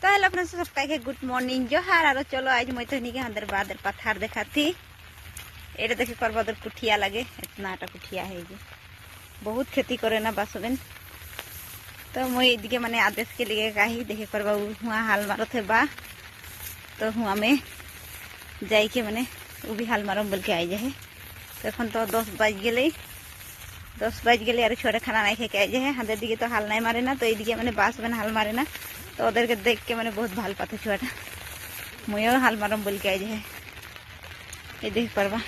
तो हेलो अपने सबका के गुड मॉर्निंग जोहार आरो चलो आज मैं तो के अंदर बादर पत्थर देखा थी ये देखे पर बदर कुठिया लगे इतना कुठिया है ये बहुत खेती करे ना बासबेन तो मैं इदिके माने आदेश के लिए कही देखे पर हुआ हाल मारो थे बा तो हुआ में जाई के माने वो भी हाल मारो बोल के आई जाए तो এখন तो 10 बज गए 10 बज गए और छोटे खाना नहीं खेके आई जाए हाथ दिखे तो हाल नहीं मारे ना तो ये मैंने बास बन हाल मारे ना तो ओदर के देख के मैंने बहुत भाल पाते छुआटा मुझे हाल मारम बोल के आई जाए ये देख परवा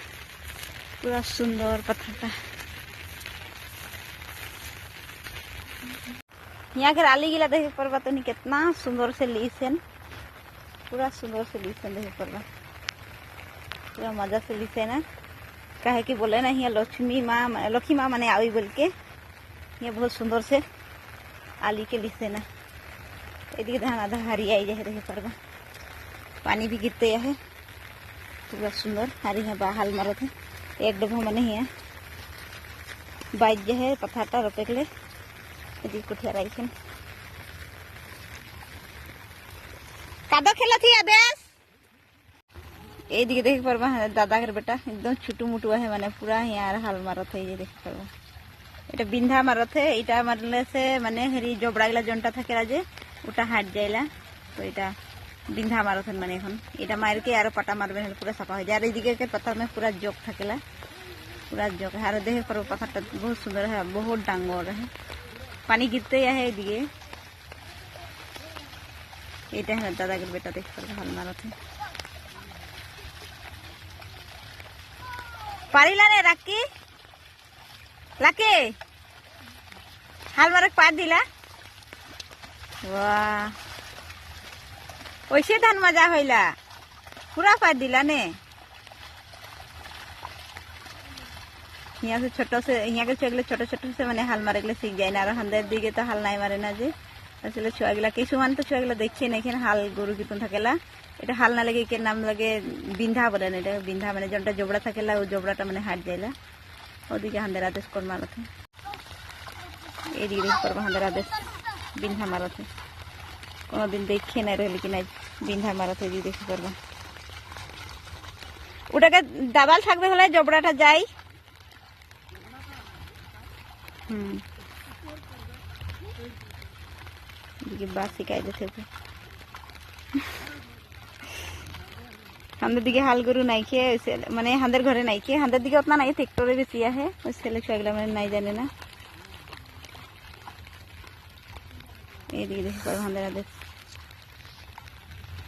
पूरा सुंदर पत्थरटा यहाँ के आली गिला देखे परवा तो नहीं कितना सुंदर से लीसन पूरा सुंदर से लीसन देखे परवा पूरा मजा से लीसे ना कहे कि बोले ना यहाँ लक्ष्मी माँ माने आई बोल के ये बहुत सुंदर से आली के लीसे ना ये धान आधा हरियाई जाए देखे परवा पानी भी गिरते है पूरा सुंदर हरी है बाहल मारो थे एक डब्बा मने ही है बाइज जो है पथाटा रोपे के लिए कुठिया रही कादो खेला थी आदेश ये दिखे देखे परवा दादा के बेटा एकदम छुटू मुटुआ है माने पूरा यहाँ हाल मारो थे ये देखे परवा এটা বিন্ধা মারতে এটা মারলে সে মানে হেরি জবড়াগুলা জনটা থাকে রাজে ওটা হাট যাইলা তো এটা বিন্ধা মারতেন মানে এখন এটা মারকে আর পাটা মারবেন পুরো সাফা হয়ে যায় আর এইদিকে পাতা में पूरा जोक থাকেলা पूरा जोक है और देखे पर पत्थरটা बहुत सुंदर है बहुत डांगोर है पानी गिरते है এইদিকে এটা है दादा के बेटा देख पर हाल मारते पारिला ने राखी लाके हाल मारक पार दिला वाह वैसे धान मजा होइला पूरा पार दिला ने यहाँ से छोटो से यहाँ के छुआ छोटो छोटो से मैंने हाल मारे सीख जाए ना और हंदर दिखे तो हाल नहीं मारे ना जे असले छुआ किसुमान तो छुआ देखिए नहीं हाल गरु कितन थकेला এটা हाल ना लगे के नाम लगे बिंधा बोले এটা बिंधा মানে জনটা জবড়া থাকেলা ও জবড়াটা মানে হাট যাইলা ওদিকে হান্দের আদেশ কর মারতে এইদিকে দেখ করবা হান্দের আদেশ বিন্ধা মারতে কোনদিন দেখে নাই রইল কি নাই বিন্ধা মারতে যদি দেখি করবা ওটাকে দাবাল থাকবে হলে জবড়াটা যাই এদিকে বাস শিখাই দিতে हांदर दिखे हाल गरु नहीं खे माने हांदर घरे नहीं खे हांदर दिखे उतना नहीं ट्रैक्टर बेसि है छेले छुआगला मैंने नहीं जाने ना ये दिखे देखे पर हांदर आदेश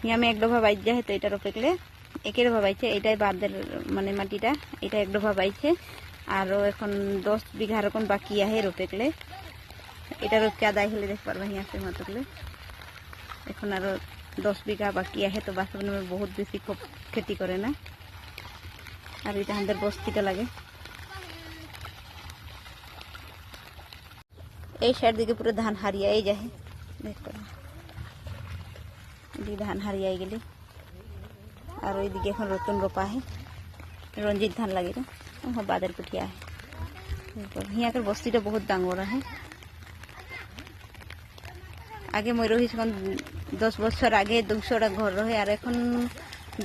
यहाँ में एक डोभा बाइज जाए तो এটা रोपे के एक डोभा बाइছে এটাই বাদের মানে মাটিটা এটা এক ডোভা বাইছে আর এখন 10 বিঘা রকম বাকি আছে रोपे के এটা রোপে আদায় হলে দেখ পারবা यहाँ से मतलब এখন আর 10 बीघा बाकी है तो बासवन में बहुत बेसी खेती करे ना और ये अंदर बस्तीटा लगे ये साइड दिखे पूरा धान हरियाई जाए देख कर धान हरियाई गली और ये এখন নতুন रोपा है रंजित धान लगे वहाँ बादल कुटिया है यहाँ के बस्तीटा बहुत डांगोर है आगे मैं रही 10 बছর आगे 200टा घर रहे और এখন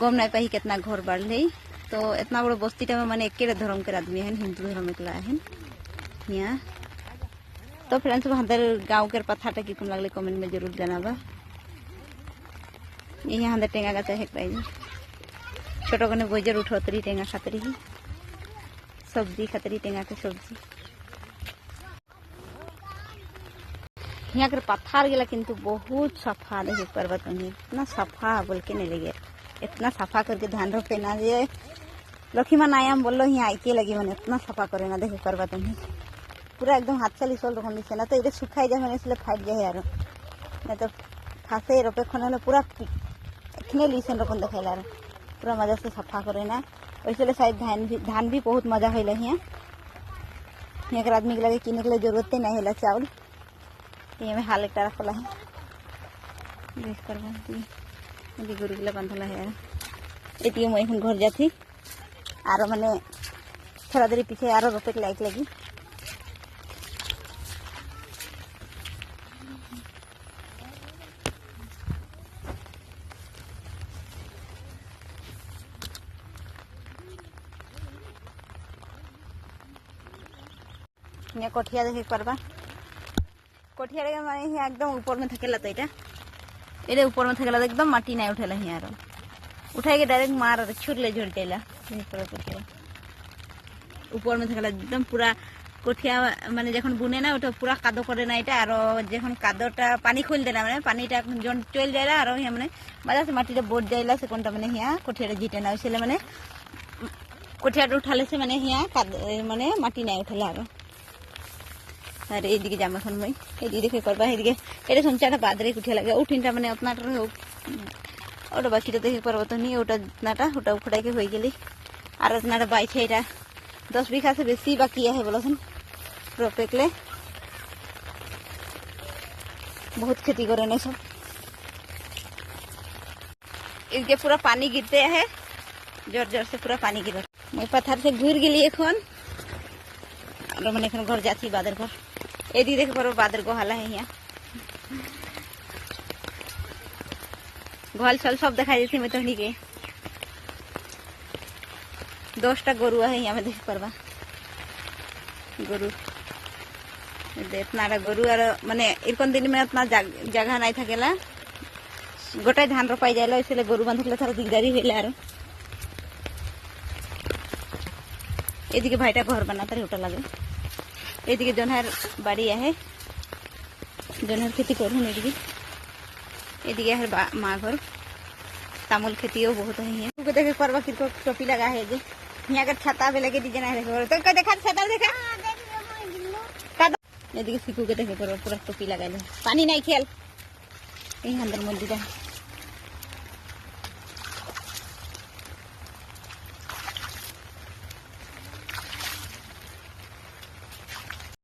गम नहीं पाई कितना घर बढ़ले तो इतना बड़ा बस्तीटा में मैंने एक धर्म के आदमी है हिंदू धर्म के है यहाँ तो फ्रेंड्स हमारे गाँव के पत्थरटा कि लगले कमेंट में जरूर जनाबा यहाँ हमारे टेंगा गाचा है छोटो कने बोजर उठोतरी टेंगा खातरी सब्जी खातरी टेंगा के सब्जी यहाँ के पत्थर गिला किंतु बहुत सफा देखे पर्वत में इतना सफा बोल के नहीं लगे इतना सफा करके धान रोपे ना जे लक्ष्मी नायाम बोलो यहाँ आईके लगी मैंने इतना सफा करे ना देखे पर्वत में पूरा एकदम हाथ चली सोल रखन दिसे ना तो ये सुखाई जाए मैंने इसलिए फाट जाए यार नहीं तो फासे रोपे खने पूरा इतने लीसन रखन देखे यार पूरा मजा से सफा करे ना वैसे शायद धान भी बहुत मजा है यहाँ के आदमी के लगे किने के लिए जरूरत नहीं है चावल ये में हाल एक रखला है देख कर गरु गला बांधला है ये मैं घर जाती और मैंने थोड़ा देरी पीछे आरो रोपे के लाइक लगी यहाँ कठिया देखे पारबा कठिया माने यहाँ एकदम ऊपर में थकेला तो ये ऊपर में थकेला तो एकदम माटी नहीं उठेला यहाँ उठाई के डायरेक्ट मार छुर ले झड़ जाएला ऊपर में थकेला एकदम पूरा कठिया माने जखन बुने ना ওটা पूरा कादो करे ना এটা আর যখন কাদোটা পানি খুল দেনা মানে পানিটা যখন চল যায়লা আর হিয়া মানে মাঝে से মাটিটা বোট যায়লা সে কোনটা মানে হিয়া কঠিয়াটা জিটে না হইছিল মানে কঠিয়াটা উঠালে সে মানে হিয়া মানে মাটি নাই উঠালে আর এইদিকে জামাখন মই এইদিকে দেখে করবা এইদিকে এটা সঞ্চাটা বাদরে কঠিয়া লাগে উঠিনটা মানে অতনাটা ওটা বাকিটা দেখে করবো তো নি ওটা নাটা ওটা উখড়াই के হয়ে গেলি আর অতনাটা বাইছে এটা 10 बीघा से बेसी बाकी है बोलो रोपे के लिए बहुत खेती करे ना सब इसके पूरा पानी गिरते है जोर जोर से पूरा पानी गिर मैं पत्थर से घूर गई एखन और मैंने घर जाती बादर घर ए दी देख पर बादर को हाला है यहाँ घल छल सब देखा जाती मैं तो नहीं के 10टा गरु है यहाँ में देख पारबा गरु इतना गरु और माने इरकन दिन में उतना जगह नहीं थकेला गोटाई धान रोपाई जाएला इसलिए गरु बांधले थोड़ा दिकदारी होइला और एदिके भाईटा घर बनाता रे होटा लगे एदिके जोनहर बाड़ी है जोनहर खेती करू एदिके हर माँ घर तामुल खेती बहुत है तू देखे परवा कि टोपी लगा है जे यहाँ का छाता भी लगे डिजाइन है तो देखा छाता देखा ये देखिए सीखू के देखे पूरा टोपी लगा ले पानी नहीं खेल यही अंदर मंदिर है।